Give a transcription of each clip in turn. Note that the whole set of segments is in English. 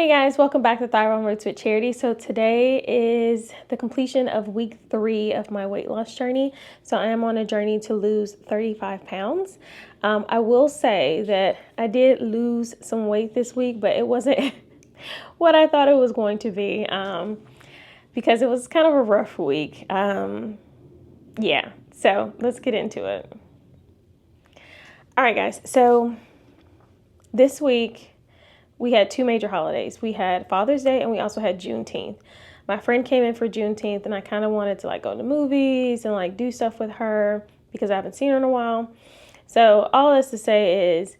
Hey guys, welcome back to Thyroid Roots with Charity. So today is the completion of week 3 of my weight loss journey. So I am on a journey to lose 35 pounds. I will say that I did lose some weight this week, but it wasn't what I thought it was going to be because it was kind of a rough week. Yeah, so let's get into it. All right, guys. So this week, we had 2 major holidays. We had Father's Day and we also had Juneteenth. My friend came in for Juneteenth and I kind of wanted to go to the movies and do stuff with her because I haven't seen her in a while. So all this to say is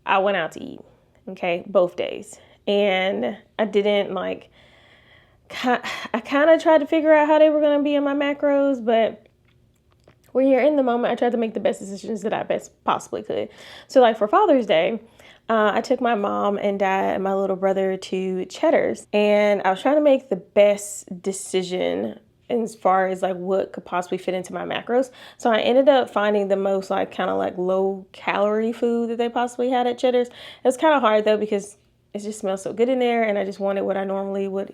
I went out to eat, okay, both days. And I didn't I kind of tried to figure out how they were going to be in my macros, but when you're in the moment, I tried to make the best decisions that I best possibly could. So for Father's Day, I took my mom and dad and my little brother to Cheddar's, and I was trying to make the best decision as far as what could possibly fit into my macros. So I ended up finding the most low calorie food that they possibly had at Cheddar's. It was kind of hard though because it just smells so good in there, and I just wanted what I normally would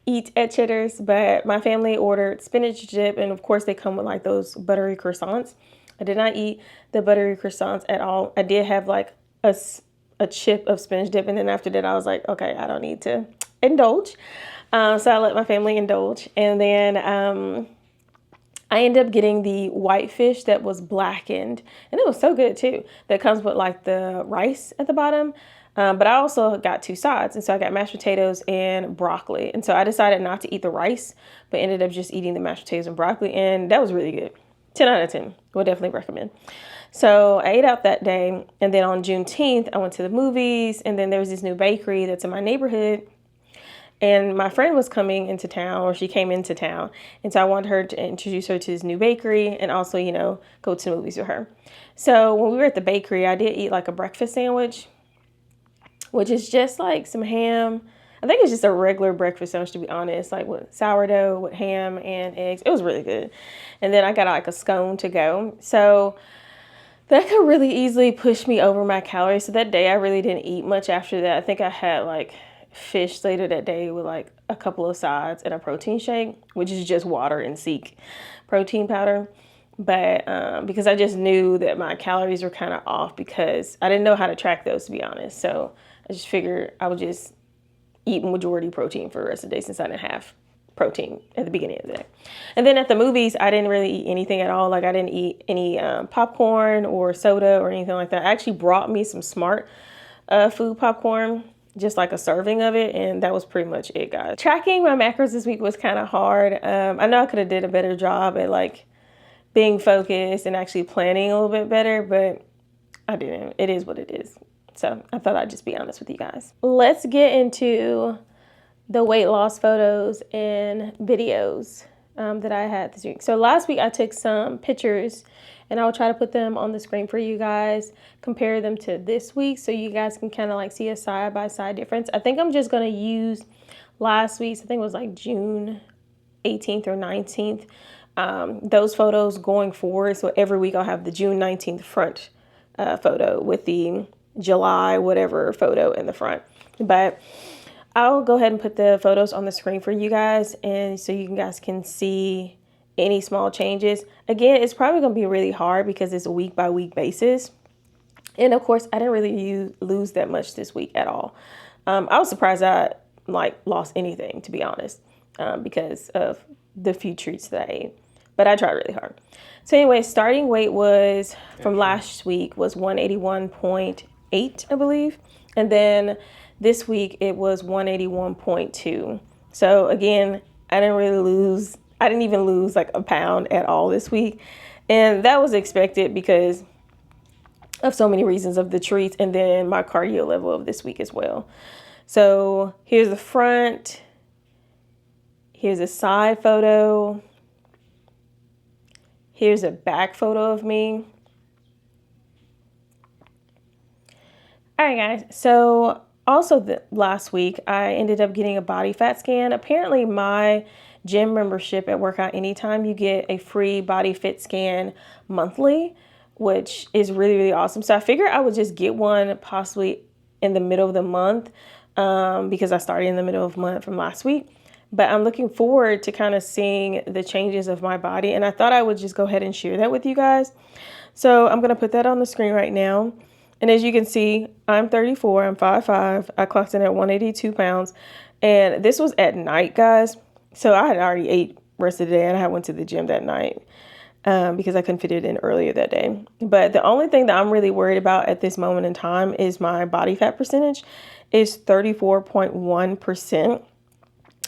eat at Cheddar's. But my family ordered spinach dip, and of course they come with those buttery croissants. I did not eat the buttery croissants at all. I did have a chip of spinach dip, and then after that I was like, okay, I don't need to indulge. So I let my family indulge, and then I ended up getting the white fish that was blackened, and it was so good too. That comes with the rice at the bottom. But I also got 2 sides, and so I got mashed potatoes and broccoli. And so I decided not to eat the rice, but ended up just eating the mashed potatoes and broccoli, and that was really good. 10 out of 10. Would definitely recommend. So I ate out that day, and then on Juneteenth, I went to the movies, and then there was this new bakery that's in my neighborhood, and my friend was coming into town, or she came into town, and so I wanted her to introduce her to this new bakery and also, go to the movies with her. So when we were at the bakery, I did eat a breakfast sandwich, which is just some ham. I think it's just a regular breakfast sandwich, to be honest, with sourdough, with ham and eggs. It was really good. And then I got a scone to go. So that could really easily push me over my calories. So that day I really didn't eat much after that. I think I had fish later that day with a couple of sides and a protein shake, which is just water and Seek protein powder. But because I just knew that my calories were kind of off because I didn't know how to track those, to be honest. So I just figured I would just eat majority protein for the rest of the day since I didn't have protein at the beginning of the day. And then at the movies, I didn't really eat anything at all. I didn't eat any popcorn or soda or anything like that. I actually brought me some Smart food popcorn, just a serving of it, and that was pretty much it, guys. Tracking my macros this week was kind of hard. I know I could have did a better job at being focused and actually planning a little bit better, but I didn't. It is what it is. So I thought I'd just be honest with you guys. Let's get into the weight loss photos and videos that I had this week. So last week I took some pictures, and I'll try to put them on the screen for you guys, compare them to this week so you guys can kind of see a side-by-side difference. I think I'm just going to use last week's, I think it was June 18th or 19th, those photos going forward. So every week I'll have the June 19th front photo with the July whatever photo in the front. But I'll go ahead and put the photos on the screen for you guys, and so you guys can see any small changes. Again, it's probably going to be really hard because it's a week by week basis. And of course, I didn't really lose that much this week at all. I was surprised I lost anything, to be honest, because of the few treats that I ate. But I tried really hard. So anyway, starting weight was from last week was 181.8, I believe. And then this week it was 181.2. So again, I didn't even lose a pound at all this week. And that was expected because of so many reasons, of the treats and then my cardio level of this week as well. So here's the front. Here's a side photo. Here's a back photo of me. All right, guys. So also last week, I ended up getting a body fat scan. Apparently, my gym membership at Workout Anytime, you get a free body fit scan monthly, which is really, really awesome. So I figured I would just get one possibly in the middle of the month because I started in the middle of the month from last week. But I'm looking forward to kind of seeing the changes of my body. And I thought I would just go ahead and share that with you guys. So I'm going to put that on the screen right now. And as you can see, I'm 34, I'm 5'5". I clocked in at 182 pounds. And this was at night, guys. So I had already ate rest of the day and I went to the gym that night because I couldn't fit it in earlier that day. But the only thing that I'm really worried about at this moment in time is my body fat percentage is 34.1%.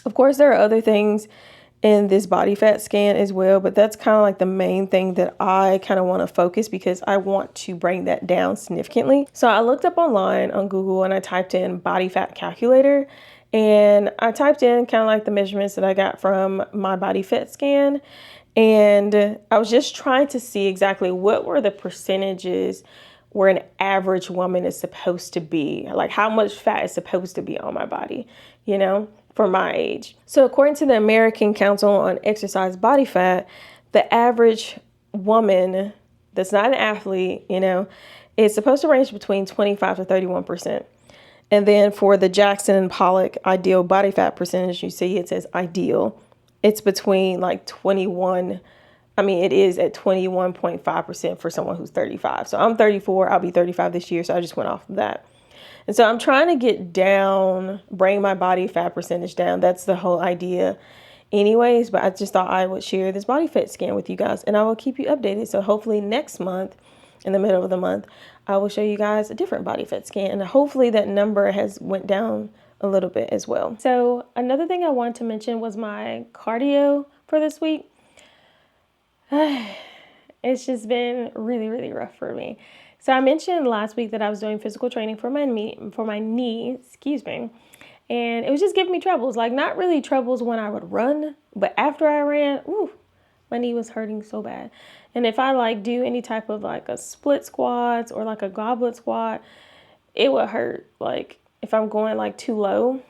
Of course, there are other things in this body fat scan as well, but that's kind of like the main thing that I kind of want to focus because I want to bring that down significantly. So I looked up online on Google and I typed in body fat calculator, and I typed in kind of like the measurements that I got from my body fat scan. And I was just trying to see exactly what were the percentages where an average woman is supposed to be, like how much fat is supposed to be on my body, you know, for my age. So according to the American Council on Exercise Body Fat, the average woman that's not an athlete, you know, is supposed to range between 25 to 31%. And then for the Jackson and Pollock ideal body fat percentage, you see it says ideal. It's between like 21. I mean, it is at 21.5% for someone who's 35. So I'm 34. I'll be 35 this year. So I just went off of that. And so I'm trying to get down, bring my body fat percentage down. That's the whole idea anyways. But I just thought I would share this body fat scan with you guys and I will keep you updated. So hopefully next month, in the middle of the month, I will show you guys a different body fat scan. And hopefully that number has went down a little bit as well. So another thing I wanted to mention was my cardio for this week. It's just been really, really rough for me. So I mentioned last week that I was doing physical training for my knee, and it was just giving me troubles. Like not really troubles when I would run, but after I ran, my knee was hurting so bad. And if I like do any type of like a split squats or like a goblet squat, it would hurt. Like if I'm going like too low,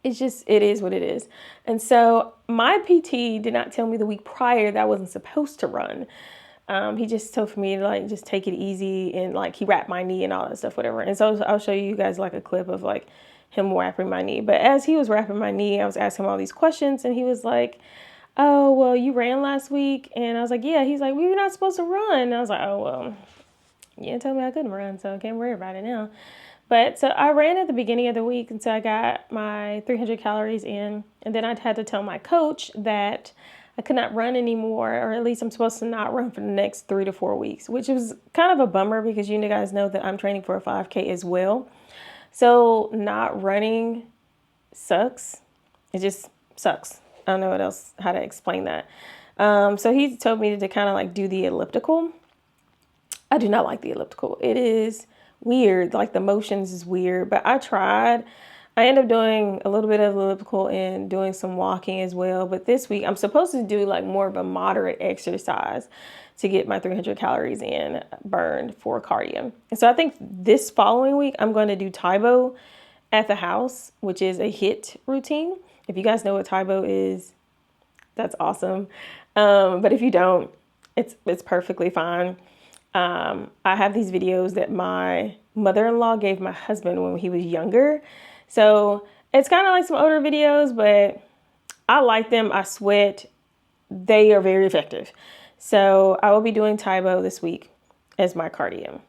it is what it is. And so my PT did not tell me the week prior that I wasn't supposed to run. He just told for me to like just take it easy and like he wrapped my knee and all that stuff, whatever. And so I'll show you guys like a clip of like him wrapping my knee. But as he was wrapping my knee, I was asking him all these questions and he was like, "Oh, well, you ran last week?" And I was like, "Yeah." He's like, "We were not supposed to run." And I was like, "Oh, well, you didn't tell me I couldn't run, so I can't worry about it now." But so I ran at the beginning of the week, and so I got my 300 calories in, and then I had to tell my coach that I could not run anymore, or at least I'm supposed to not run for the next 3 to 4 weeks, which was kind of a bummer because you guys know that I'm training for a 5K as well. So not running sucks. It just sucks. I don't know how to explain that. So he told me to kind of like do the elliptical. I do not like the elliptical. It is weird. Like the motions is weird, but I tried. I ended up doing a little bit of elliptical and doing some walking as well. But this week I'm supposed to do like more of a moderate exercise to get my 300 calories in burned for cardio. And so I think this following week I'm going to do Tae Bo at the house, which is a HIIT routine. If you guys know what Tae Bo is, that's awesome. But if you don't, it's perfectly fine. I have these videos that my mother-in-law gave my husband when he was younger. So it's kind of like some older videos, but I like them. I sweat. They are very effective. So I will be doing Tae Bo this week as my cardio.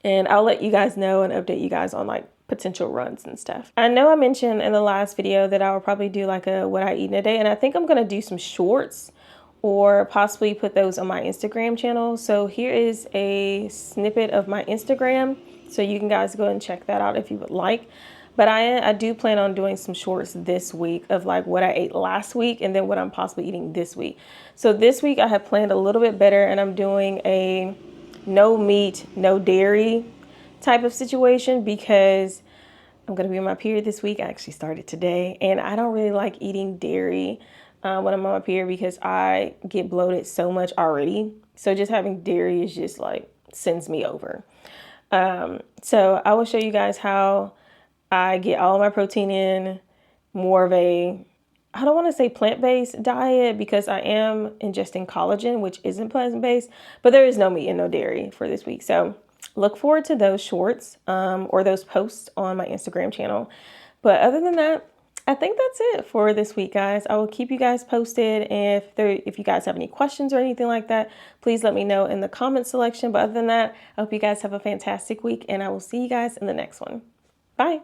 And I'll let you guys know and update you guys on like potential runs and stuff. I know I mentioned in the last video that I will probably do like a what I eat in a day. And I think I'm going to do some shorts or possibly put those on my Instagram channel. So here is a snippet of my Instagram. So you can guys go and check that out if you would like. But I do plan on doing some shorts this week of like what I ate last week and then what I'm possibly eating this week. So this week I have planned a little bit better and I'm doing a no meat, no dairy type of situation because I'm going to be on my period this week. I actually started today and I don't really like eating dairy when I'm on my period because I get bloated so much already. So just having dairy is just like sends me over. So I will show you guys how I get all my protein in more of a, I don't want to say plant-based diet because I am ingesting collagen, which isn't plant-based, but there is no meat and no dairy for this week. So look forward to those shorts or those posts on my Instagram channel. But other than that, I think that's it for this week, guys. I will keep you guys posted. If you guys have any questions or anything like that, please let me know in the comment section. But other than that, I hope you guys have a fantastic week, and I will see you guys in the next one. Bye.